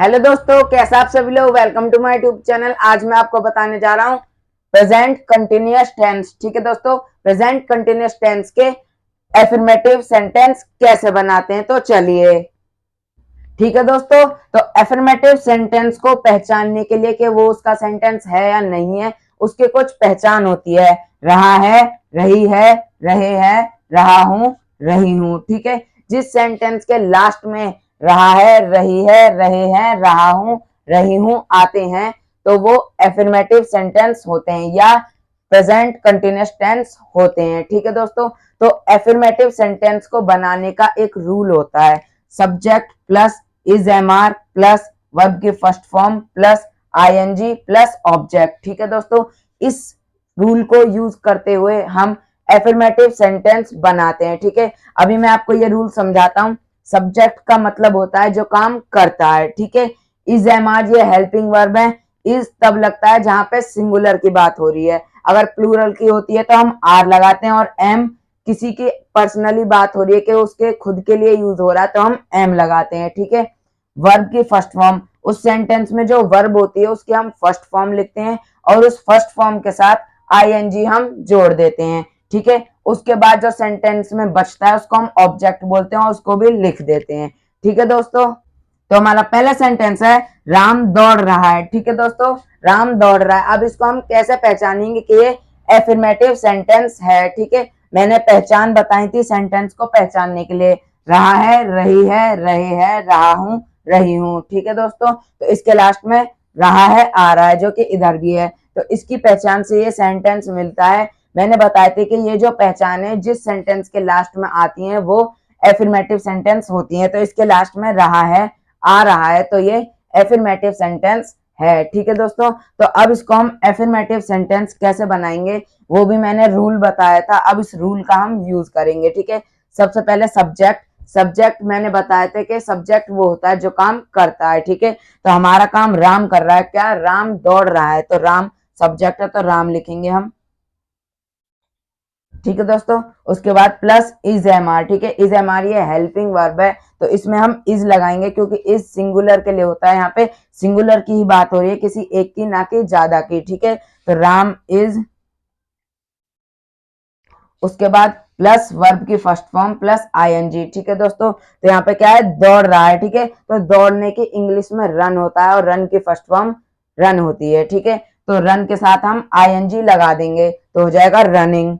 Hello दोस्तों, कैसा आप सभी लोग। Welcome to my YouTube channel. आज मैं आपको बताने जा रहा हूँ प्रेजेंट कंटिन्यूअस टेंस। ठीक है दोस्तों, प्रेजेंट कंटिन्यूअस टेंस के एफर्मेटिव सेंटेंस कैसे बनाते हैं, तो चलिए। ठीक है दोस्तों, तो एफर्मेटिव सेंटेंस को पहचानने के लिए कि वो उसका सेंटेंस है या नहीं है, उसके कुछ पहचान होती है। रहा है, रही है, रहे हैं, रहा हूं, रही हूं। ठीक है, जिस सेंटेंस के लास्ट में रहा है, रही है, रहे हैं, रहा हूं, रही हूं आते हैं, तो वो एफर्मेटिव सेंटेंस होते हैं या प्रेजेंट कंटिन्यूअस टेंस होते हैं। ठीक है दोस्तों, तो एफर्मेटिव सेंटेंस को बनाने का एक रूल होता है। Subject plus is am are plus verb की first form plus ING plus object. ठीक है दोस्तों, इस रूल को यूज करते हुए हम एफर्मेटिव सेंटेंस बनाते हैं। ठीक है, अभी मैं आपको ये रूल समझाता हूँ। सब्जेक्ट का मतलब होता है जो काम करता है। ठीक है, इज एम आर ये हेल्पिंग वर्ब है। इज तब लगता है जहां पे सिंगुलर की बात हो रही है। अगर प्लूरल की होती है तो हम आर लगाते हैं, और एम किसी की पर्सनली बात हो रही है कि उसके खुद के लिए यूज हो रहा है तो हम एम लगाते हैं। ठीक है, वर्ब की फर्स्ट फॉर्म, उस सेंटेंस में जो वर्ब होती है उसकी हम फर्स्ट फॉर्म लिखते हैं और उस फर्स्ट फॉर्म के साथ आईएनजी हम जोड़ देते हैं। ठीक है, उसके बाद जो सेंटेंस में बचता है उसको हम ऑब्जेक्ट बोलते हैं और उसको भी लिख देते हैं। ठीक है दोस्तों, तो हमारा पहला सेंटेंस है राम दौड़ रहा है। ठीक है दोस्तों, राम दौड़ रहा है। अब इसको हम कैसे पहचानेंगे कि ये एफर्मेटिव सेंटेंस है। ठीक है, मैंने पहचान बताई थी सेंटेंस को पहचानने के लिए। रहा है, रही है, रहे हैं, रहा हूं, रही हूं। ठीक है दोस्तों, तो इसके लास्ट में रहा है आ रहा है जो कि इधर भी है, तो इसकी पहचान से ये सेंटेंस मिलता है। मैंने बताया था कि ये जो पहचान है जिस सेंटेंस के लास्ट में आती है वो एफर्मेटिव सेंटेंस होती है। तो इसके लास्ट में रहा है, आ रहा है, तो ये एफर्मेटिव सेंटेंस है। ठीक है दोस्तों, तो अब इसको हम एफर्मेटिव सेंटेंस कैसे बनाएंगे वो भी मैंने रूल बताया था। अब इस रूल का हम यूज करेंगे। ठीक है, सबसे पहले सब्जेक्ट। सब्जेक्ट मैंने बताया था कि सब्जेक्ट वो होता है जो काम करता है। ठीक है, तो हमारा काम राम कर रहा है। क्या? राम दौड़ रहा है, तो राम सब्जेक्ट है तो राम लिखेंगे हम। ठीक है दोस्तों, उसके बाद प्लस इज एम आर। ठीक है, इज एम आर ये हेल्पिंग वर्ब है तो इसमें हम इज लगाएंगे क्योंकि इज सिंगुलर के लिए होता है। यहाँ पे सिंगुलर की ही बात हो रही है, किसी एक की ना कि ज्यादा की। ठीक है, तो राम इज, उसके बाद प्लस वर्ब की फर्स्ट फॉर्म प्लस आईएनजी। ठीक है दोस्तों, तो यहाँ पे क्या है? दौड़ रहा है। ठीक है, तो दौड़ने की इंग्लिश में रन होता है और रन की फर्स्ट फॉर्म रन होती है। ठीक है, तो रन के साथ हम आईएनजी लगा देंगे तो हो जाएगा रनिंग।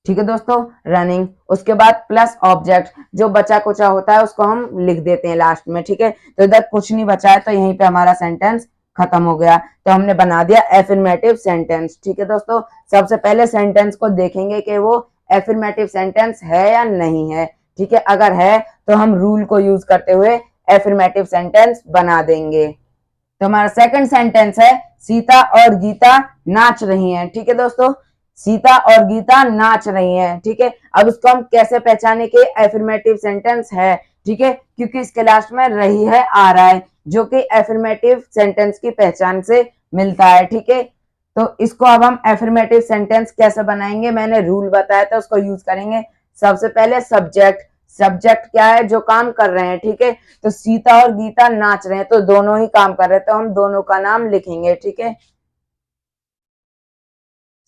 ठीक है दोस्तों, रनिंग। उसके बाद प्लस ऑब्जेक्ट, जो बचा कुचा होता है उसको हम लिख देते हैं लास्ट में। ठीक है, तो इधर कुछ नहीं बचा है तो यहीं पे हमारा सेंटेंस खत्म हो गया, तो हमने बना दिया एफर्मेटिव सेंटेंस। ठीक है दोस्तों, सबसे पहले सेंटेंस को देखेंगे कि वो एफर्मेटिव सेंटेंस है या नहीं है। ठीक है, अगर है तो हम रूल को यूज करते हुए एफर्मेटिव सेंटेंस बना देंगे। तो हमारा सेकंड सेंटेंस है सीता और गीता नाच रही हैं। ठीक है दोस्तों, सीता और गीता नाच रही हैं। ठीक है, अब इसको हम कैसे पहचाने कि एफर्मेटिव सेंटेंस है? ठीक है, क्योंकि इसके लास्ट में रही है आ रहा है जो कि एफर्मेटिव सेंटेंस की पहचान से मिलता है। ठीक है, तो इसको अब हम एफर्मेटिव सेंटेंस कैसे बनाएंगे, मैंने रूल बताया था, उसको यूज करेंगे। सबसे पहले सब्जेक्ट। सब्जेक्ट क्या है? जो काम कर रहे हैं। ठीक है, तो सीता और गीता नाच रहे हैं तो दोनों ही काम कर रहे हैं, तो हम दोनों का नाम लिखेंगे। ठीक है,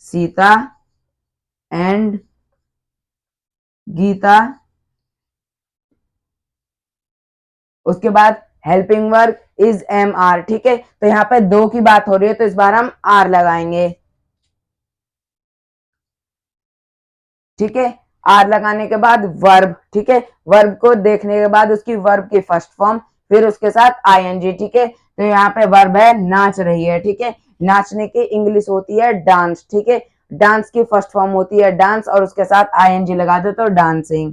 सीता एंड गीता। उसके बाद helping verb is am are. ठीक है, तो यहाँ पे दो की बात हो रही है तो इस बार हम आर लगाएंगे। ठीक है, आर लगाने के बाद वर्ब। ठीक है, वर्ब को देखने के बाद उसकी वर्ब की फर्स्ट फॉर्म फिर उसके साथ आईएनजी। ठीक है, तो यहाँ पे वर्ब है नाच रही है। ठीक है, नाचने की इंग्लिश होती है डांस। ठीक है, डांस की फर्स्ट फॉर्म होती है डांस और उसके साथ आईएनजी लगा दो तो डांसिंग।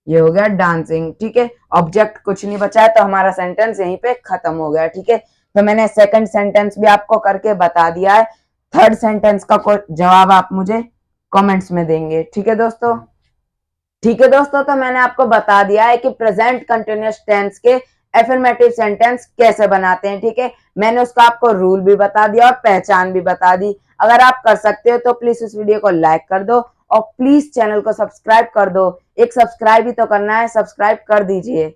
ये हो गया डांसिंग। ठीक है, ऑब्जेक्ट कुछ नहीं बचा है तो हमारा सेंटेंस यहीं पे खत्म हो गया। ठीक है, तो मैंने सेकंड सेंटेंस भी आपको करके बता दिया है। थर्ड सेंटेंस का जवाब आप मुझे कमेंट्स में देंगे। ठीक है दोस्तों, ठीक है दोस्तों, तो मैंने आपको बता दिया है कि प्रेजेंट कंटिन्यूअस टेंस के एफर्मेटिव सेंटेंस कैसे बनाते हैं। ठीक है, मैंने उसका आपको रूल भी बता दिया और पहचान भी बता दी। अगर आप कर सकते हो तो प्लीज इस वीडियो को लाइक कर दो और प्लीज चैनल को सब्सक्राइब कर दो। एक सब्सक्राइब ही तो करना है, सब्सक्राइब कर दीजिए।